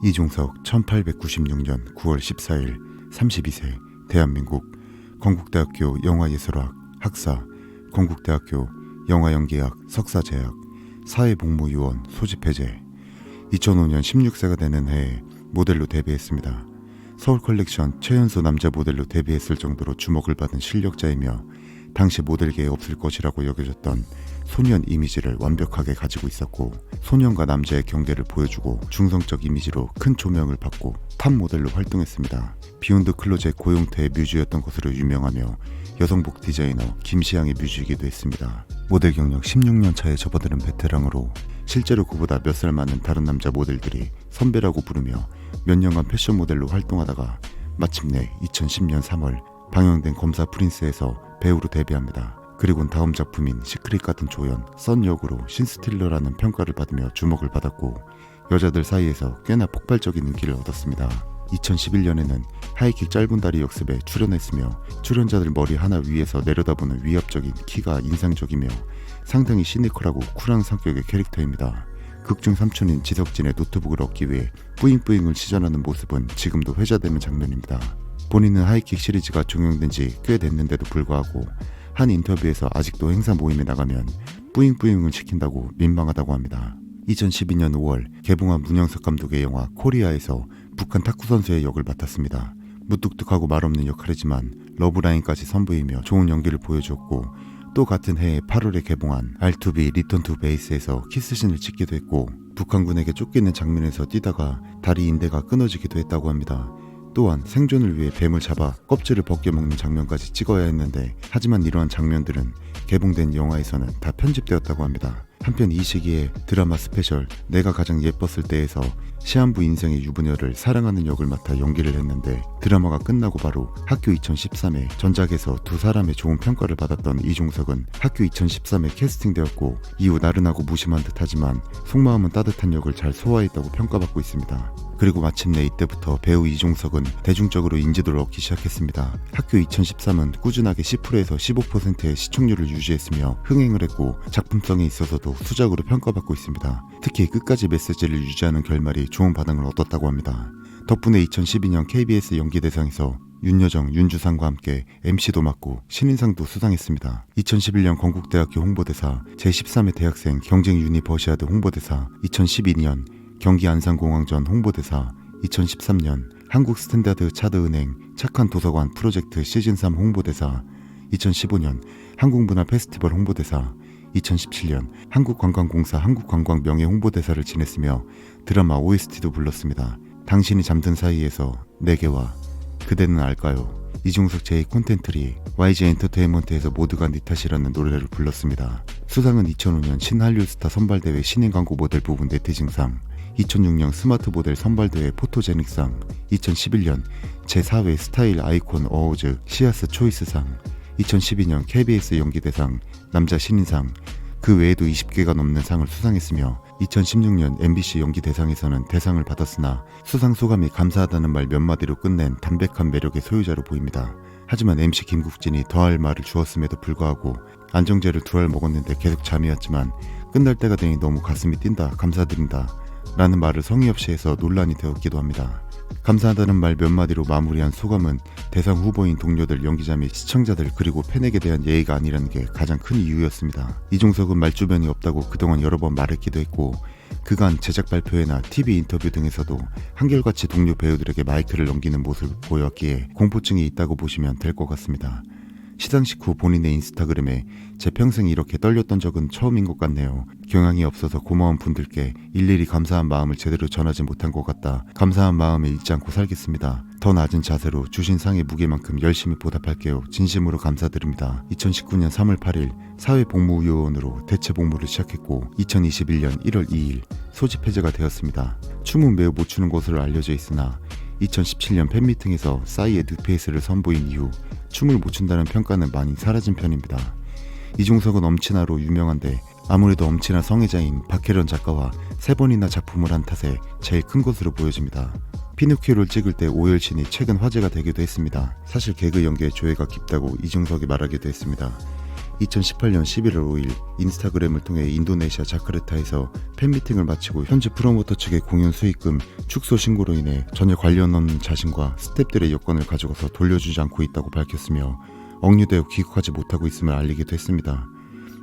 이중석 1896년 9월 14일 32세 대한민국 건국대학교 영화예술학 학사 건국대학교 영화연기학 석사재학 사회복무요원 소집해제 2005년 16세가 되는 해에 모델로 데뷔했습니다. 서울 컬렉션 최연소 남자 모델로 데뷔했을 정도로 주목을 받은 실력자이며 당시 모델계에 없을 것이라고 여겨졌던 소년 이미지를 완벽하게 가지고 있었고 소년과 남자의 경계를 보여주고 중성적 이미지로 큰 조명을 받고 탑 모델로 활동했습니다. 비욘드 클로젯 고용태의 뮤즈였던 것으로 유명하며 여성복 디자이너 김시향의 뮤즈이기도 했습니다. 모델 경력 16년 차에 접어드는 베테랑으로 실제로 그보다 몇 살 많은 다른 남자 모델들이 선배라고 부르며 몇 년간 패션 모델로 활동하다가 마침내 2010년 3월 방영된 검사 프린스에서 배우로 데뷔합니다. 그리고는 다음 작품인 시크릿 가든 조연 선 역으로 신스틸러라는 평가를 받으며 주목을 받았고 여자들 사이에서 꽤나 폭발적인 인기를 얻었습니다. 2011년에는 하이킥 짧은 다리 역습에 출연했으며 출연자들 머리 하나 위에서 내려다보는 위압적인 키가 인상적이며 상당히 시니컬하고 쿨한 성격의 캐릭터입니다. 극중 삼촌인 지석진의 노트북을 얻기 위해 뿌잉뿌잉을 시전하는 모습은 지금도 회자되는 장면입니다. 본인은 하이킥 시리즈가 종영된 지 꽤 됐는데도 불구하고 한 인터뷰에서 아직도 행사 모임에 나가면 뿌잉뿌잉을 시킨다고 민망하다고 합니다. 2012년 5월 개봉한 문영석 감독의 영화 코리아에서 북한 탁구 선수의 역을 맡았습니다. 무뚝뚝하고 말없는 역할이지만 러브라인까지 선보이며 좋은 연기를 보여줬고 또 같은 해에 8월에 개봉한 R2B 리턴 투 베이스에서 키스신을 찍기도 했고 북한군에게 쫓기는 장면에서 뛰다가 다리 인대가 끊어지기도 했다고 합니다. 또한 생존을 위해 뱀을 잡아 껍질을 벗겨먹는 장면까지 찍어야 했는데 하지만 이러한 장면들은 개봉된 영화에서는 다 편집되었다고 합니다. 한편 이 시기에 드라마 스페셜 내가 가장 예뻤을 때에서 시한부 인생의 유부녀를 사랑하는 역을 맡아 연기를 했는데 드라마가 끝나고 바로 학교 2013에 전작에서 두 사람의 좋은 평가를 받았던 이중석은 학교 2013에 캐스팅되었고 이후 나른하고 무심한 듯하지만 속마음은 따뜻한 역을 잘 소화했다고 평가받고 있습니다. 그리고 마침내 이때부터 배우 이중석은 대중적으로 인지도를 얻기 시작했습니다. 학교 2013은 꾸준하게 10%에서 15%의 시청률을 유지했으며 흥행을 했고 작품성에 있어서도 수작으로 평가받고 있습니다. 특히 끝까지 메시지를 유지하는 결말이 좋은 반응을 얻었다고 합니다. 덕분에 2012년 KBS 연기대상에서 윤여정, 윤주상과 함께 MC도 맡고 신인상도 수상했습니다. 2011년 건국대학교 홍보대사, 제13회 대학생 경쟁 유니버시아드 홍보대사, 2012년 경기 안산공항전 홍보대사, 2013년 한국 스탠다드 차드은행 착한 도서관 프로젝트 시즌3 홍보대사, 2015년 한국문화 페스티벌 홍보대사, 2017년 한국관광공사 한국관광 명예 홍보대사를 지냈으며 드라마 OST도 불렀습니다. 당신이 잠든 사이에서 내게와 그대는 알까요? 이중석 제2 콘텐트리 YG 엔터테인먼트에서 모두가 네 탓이라는 노래를 불렀습니다. 수상은 2005년 신한류스타 선발대회 신인 광고 모델 부분 네티즌상, 2006년 스마트 모델 선발대회 포토제닉상, 2011년 제4회 스타일 아이콘 어워즈 시아스 초이스상, 2012년 KBS 연기대상 남자 신인상, 그 외에도 20개가 넘는 상을 수상했으며 2016년 MBC 연기대상에서는 대상을 받았으나 수상 소감이 감사하다는 말 몇 마디로 끝낸 담백한 매력의 소유자로 보입니다. 하지만 MC 김국진이 더할 말을 주었음에도 불구하고 안정제를 2알 먹었는데 계속 잠이 왔지만 끝날 때가 되니 너무 가슴이 뛴다, 감사드린다 라는 말을 성의 없이 해서 논란이 되었기도 합니다. 감사하다는 말 몇 마디로 마무리한 소감은 대상 후보인 동료들, 연기자 및 시청자들 그리고 팬에게 대한 예의가 아니라는 게 가장 큰 이유였습니다. 이중석은 말주변이 없다고 그동안 여러 번 말했기도 했고 그간 제작 발표회나 TV 인터뷰 등에서도 한결같이 동료 배우들에게 마이크를 넘기는 모습을 보였기에 공포증이 있다고 보시면 될 것 같습니다. 시상식 후 본인의 인스타그램에 제 평생 이렇게 떨렸던 적은 처음인 것 같네요. 경향이 없어서 고마운 분들께 일일이 감사한 마음을 제대로 전하지 못한 것 같다. 감사한 마음을 잊지 않고 살겠습니다. 더 낮은 자세로 주신 상의 무게만큼 열심히 보답할게요. 진심으로 감사드립니다. 2019년 3월 8일 사회복무요원으로 대체 복무를 시작했고 2021년 1월 2일 소집 해제가 되었습니다. 춤은 매우 못 추는 것으로 알려져 있으나 2017년 팬미팅에서 싸이의 뉴페이스를 선보인 이후 춤을 못 춘다는 평가는 많이 사라진 편입니다. 이중석은 엄친아로 유명한데 아무래도 엄친아 성애자인 박혜련 작가와 3번이나 작품을 한 탓에 제일 큰 것으로 보여집니다. 피노키오를 찍을 때 오열신이 최근 화제가 되기도 했습니다. 사실 개그 연기의 조예가 깊다고 이중석이 말하기도 했습니다. 2018년 11월 5일 인스타그램을 통해 인도네시아 자카르타에서 팬미팅을 마치고 현지 프로모터 측의 공연 수익금 축소 신고로 인해 전혀 관련 없는 자신과 스태프들의 여권을 가져가서 돌려주지 않고 있다고 밝혔으며 억류되어 귀국하지 못하고 있음을 알리기도 했습니다.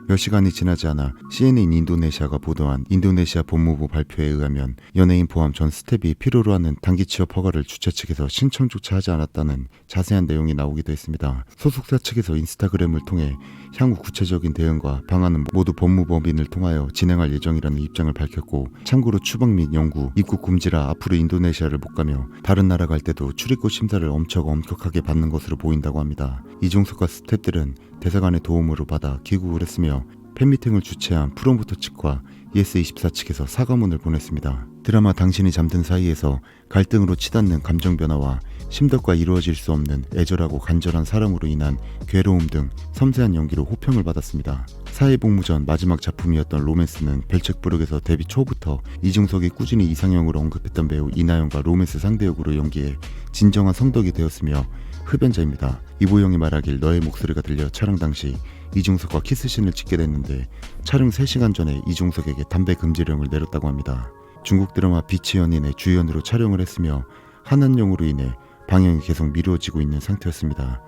몇 시간이 지나지 않아 CNN 인도네시아가 보도한 인도네시아 법무부 발표에 의하면 연예인 포함 전 스텝이 필요로 하는 단기 취업 허가를 주최 측에서 신청조차 하지 않았다는 자세한 내용이 나오기도 했습니다. 소속사 측에서 인스타그램을 통해 향후 구체적인 대응과 방안은 모두 법무법인을 통하여 진행할 예정이라는 입장을 밝혔고, 참고로 추방 및 영구, 입국 금지라 앞으로 인도네시아를 못 가며 다른 나라 갈 때도 출입국 심사를 엄격하게 받는 것으로 보인다고 합니다. 이중석과 스태프들은 대사관의 도움으로 받아 귀국을 했으며 팬미팅을 주최한 프로모터 측과 예스24 측에서 사과문을 보냈습니다. 드라마 당신이 잠든 사이에서 갈등으로 치닫는 감정 변화와 심덕과 이루어질 수 없는 애절하고 간절한 사랑으로 인한 괴로움 등 섬세한 연기로 호평을 받았습니다. 사회복무 전 마지막 작품이었던 로맨스는 별책부록에서 데뷔 초부터 이중석이 꾸준히 이상형으로 언급했던 배우 이나영과 로맨스 상대역으로 연기해 진정한 성덕이 되었으며 흡연자입니다. 이보영이 말하길 너의 목소리가 들려 촬영 당시 이중석과 키스신을 찍게 됐는데 촬영 3시간 전에 이중석에게 담배 금지령을 내렸다고 합니다. 중국 드라마 비치 연인의 주연으로 촬영을 했으며 한한령으로 인해 방영이 계속 미뤄지고 있는 상태였습니다.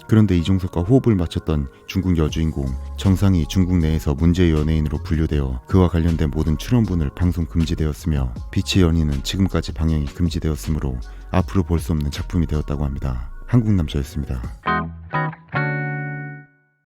그런데 이중석과 호흡을 맞췄던 중국 여주인공 정상이 중국 내에서 문제 연예인으로 분류되어 그와 관련된 모든 출연분을 방송 금지되었으며 비치 연인은 지금까지 방영이 금지되었으므로 앞으로 볼 수 없는 작품이 되었다고 합니다. 한국남자였습니다.